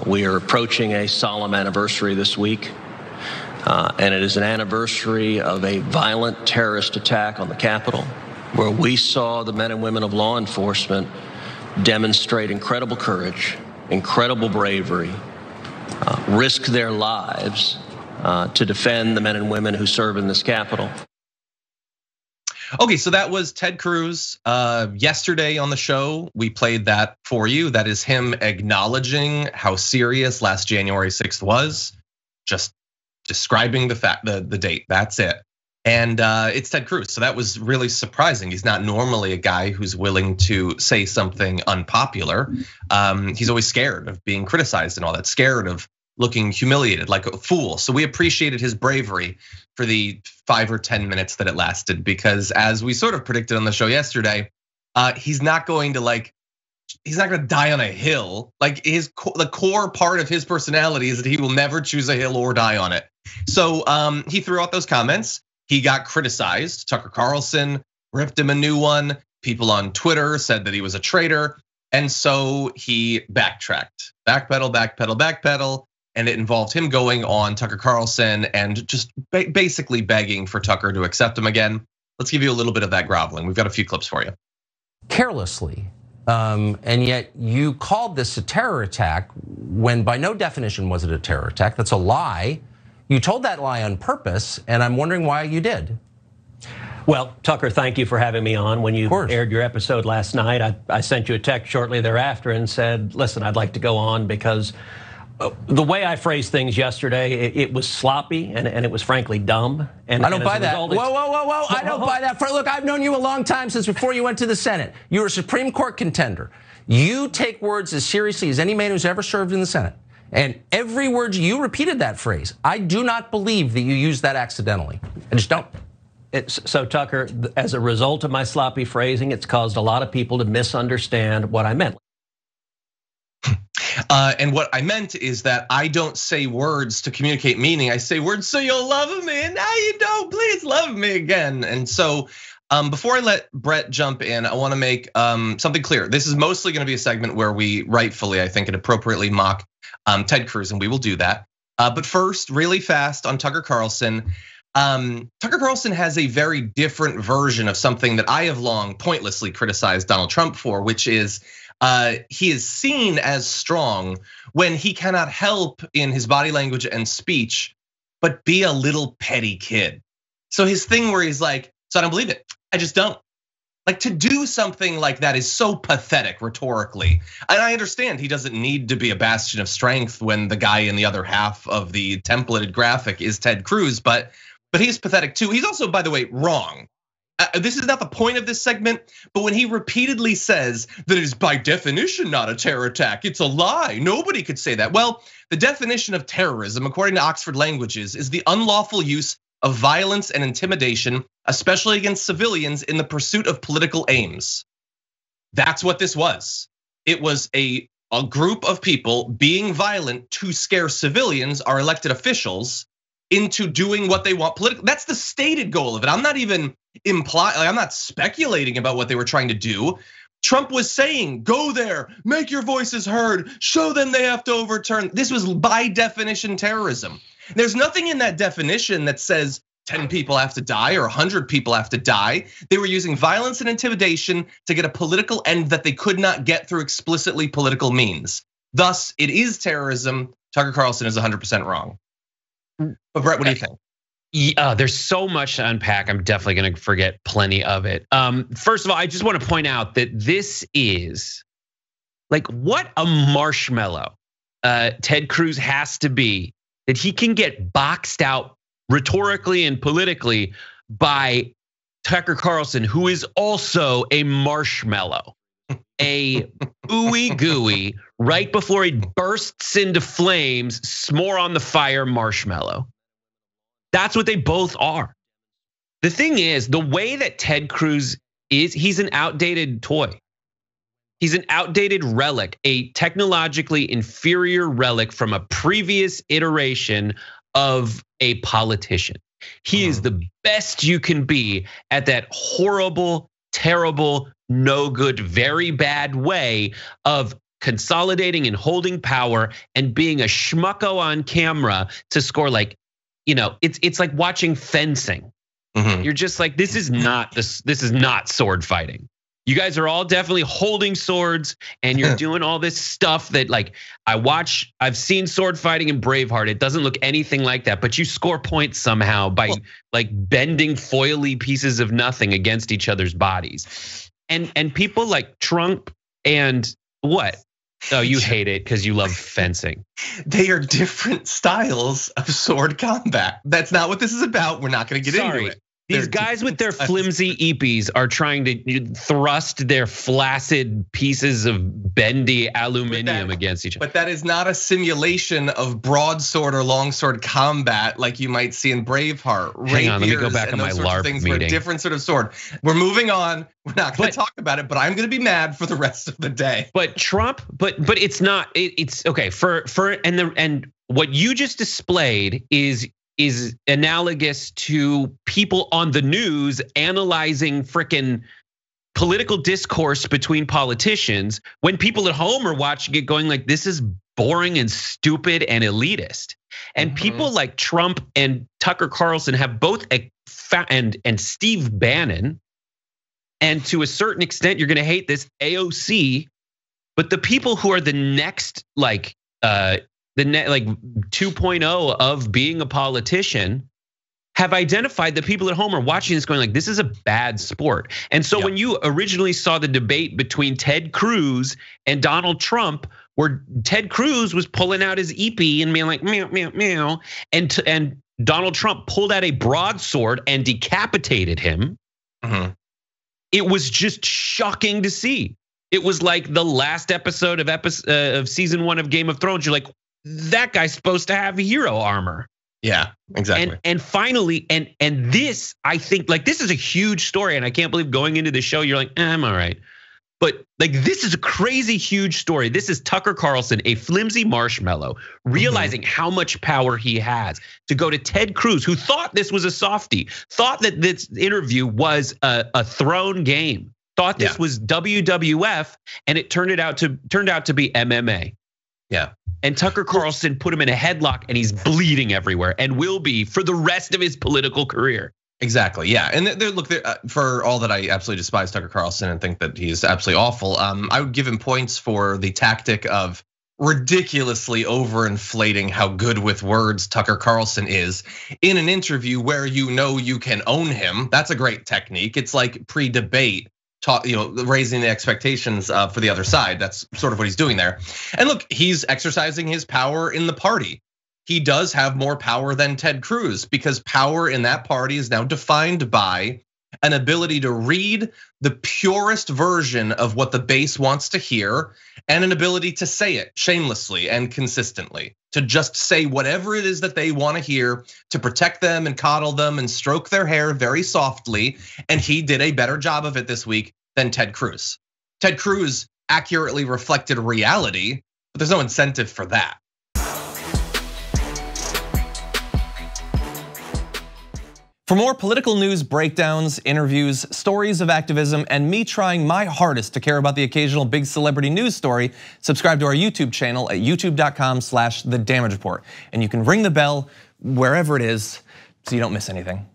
We are approaching a solemn anniversary this week, and it is an anniversary of a violent terrorist attack on the Capitol, where we saw the men and women of law enforcement demonstrate incredible courage, incredible bravery, risk their lives to defend the men and women who serve in this Capitol. Okay, so that was Ted Cruz. Yesterday on the show, we played that for you. That is him acknowledging how serious last January 6th was, just describing the date. That's it. And it's Ted Cruz, so that was really surprising. He's not normally a guy who's willing to say something unpopular. He's always scared of being criticized and all that, scared of looking humiliated like a fool. So we appreciated his bravery for the 5 or 10 minutes that it lasted, because as we sort of predicted on the show yesterday, he's not going to die on a hill. Like the core part of his personality is that he will never choose a hill or die on it. So he threw out those comments. He got criticized. Tucker Carlson ripped him a new one. People on Twitter said that he was a traitor. And so he backtracked, backpedal. And it involved him going on Tucker Carlson and just basically begging for Tucker to accept him again. Let's give you a little bit of that groveling. We've got a few clips for you. Carelessly, and yet you called this a terror attack when by no definition was it a terror attack. That's a lie. You told that lie on purpose, and I'm wondering why you did. Well, Tucker, thank you for having me on. When you aired your episode last night, I sent you a text shortly thereafter and said, listen, I'd like to go on because the way I phrased things yesterday, it was sloppy and it was frankly dumb. And I don't buy that. Whoa. I don't buy that. Look, I've known you a long time, since before you went to the Senate. You were a Supreme Court contender. You take words as seriously as any man who's ever served in the Senate. And every word you repeated that phrase. I do not believe that you used that accidentally. I just don't. So Tucker, as a result of my sloppy phrasing, it's caused a lot of people to misunderstand what I meant. And what I meant is that I don't say words to communicate meaning. I say words so you'll love me, and now you don't. Please love me again. And so before I let Brett jump in, I want to make something clear. This is mostly going to be a segment where we rightfully, I think, and appropriately mock Ted Cruz, and we will do that. But first, really fast on Tucker Carlson. Tucker Carlson has a very different version of something that I have long pointlessly criticized Donald Trump for, which is he is seen as strong when he cannot help in his body language and speech, but be a little petty kid. So his thing where he's like, so I don't believe it. I just don't. Like, to do something like that is so pathetic rhetorically. And I understand he doesn't need to be a bastion of strength when the guy in the other half of the templated graphic is Ted Cruz, but he's pathetic too. He's also, by the way, wrong. This is not the point of this segment, but when he repeatedly says that it is by definition not a terror attack, it's a lie. Nobody could say that. Well, the definition of terrorism, according to Oxford Languages, is the unlawful use of violence and intimidation, especially against civilians in the pursuit of political aims. That's what this was. It was a group of people being violent to scare civilians, our elected officials, into doing what they want politically. That's the stated goal of it. I'm not even I'm not speculating about what they were trying to do. Trump was saying, go there, make your voices heard, show them they have to overturn. This was by definition terrorism. There's nothing in that definition that says 10 people have to die or 100 people have to die. They were using violence and intimidation to get a political end that they could not get through explicitly political means. Thus, it is terrorism. Tucker Carlson is 100% wrong. But Brett, what do you think? Yeah, there's so much to unpack. I'm definitely going to forget plenty of it. First of all, I just want to point out that this is like what a marshmallow Ted Cruz has to be, that he can get boxed out rhetorically and politically by Tucker Carlson, who is also a marshmallow, a ooey gooey, right before he bursts into flames, s'more on the fire marshmallow. That's what they both are. The thing is, the way that Ted Cruz is, he's an outdated toy. He's an outdated relic, a technologically inferior relic from a previous iteration of a politician. He is the best you can be at that horrible, terrible, no good, very bad way of consolidating and holding power and being a schmucko on camera to score like, it's like watching fencing. You're just like, this is not sword fighting. You guys are all definitely holding swords and you're doing all this stuff that like I've seen sword fighting in Braveheart. It doesn't look anything like that, but you score points somehow by like bending foily pieces of nothing against each other's bodies. And people like Trump and what? Oh, you hate it because you love fencing. They are different styles of sword combat. That's not what this is about. We're not going to get into it. These guys with their flimsy eepies are trying to thrust their flaccid pieces of bendy aluminum against each other. But that is not a simulation of broadsword or longsword combat like you might see in Braveheart. Hang on, let me go back on my LARP meeting. Were a different sort of sword. We're moving on. We're not going to talk about it, but I'm going to be mad for the rest of the day. But Trump, but it's not. It's okay and what you just displayed is analogous to people on the news analyzing frickin' political discourse between politicians when people at home are watching it going like, this is boring and stupid and elitist. And people like Trump and Tucker Carlson have both and Steve Bannon, and to a certain extent, you're gonna hate this, AOC, but the people who are the next like 2.0 of being a politician have identified that people at home are watching this going like, this is a bad sport. And so when you originally saw the debate between Ted Cruz and Donald Trump, where Ted Cruz was pulling out his EP and being like, meow, meow, meow, and Donald Trump pulled out a broadsword and decapitated him, it was just shocking to see. It was like the last episode of season 1 of Game of Thrones. You're like, that guy's supposed to have hero armor. Yeah, exactly. And finally, and this, I think, like, this is a huge story, and I can't believe going into the show, you're like, I'm all right. But like, this is a crazy huge story. This is Tucker Carlson, a flimsy marshmallow, realizing how much power he has to go to Ted Cruz, who thought this was a softie, thought that this interview was a thrown game, thought this was WWF, and it turned out to be MMA. Yeah. And Tucker Carlson put him in a headlock and he's bleeding everywhere and will be for the rest of his political career. Exactly, yeah. And look, for all that I absolutely despise Tucker Carlson and think that he's absolutely awful, I would give him points for the tactic of ridiculously overinflating how good with words Tucker Carlson is in an interview where you can own him. That's a great technique. It's like pre-debate. Raising the expectations for the other side. That's sort of what he's doing there. And look, he's exercising his power in the party. He does have more power than Ted Cruz because power in that party is now defined by an ability to read the purest version of what the base wants to hear and an ability to say it shamelessly and consistently, to just say whatever it is that they want to hear, to protect them and coddle them and stroke their hair very softly. And he did a better job of it this week than Ted Cruz. Ted Cruz accurately reflected reality, but there's no incentive for that. For more political news breakdowns, interviews, stories of activism, and me trying my hardest to care about the occasional big celebrity news story, subscribe to our YouTube channel at youtube.com/The Damage Report. And you can ring the bell wherever it is so you don't miss anything.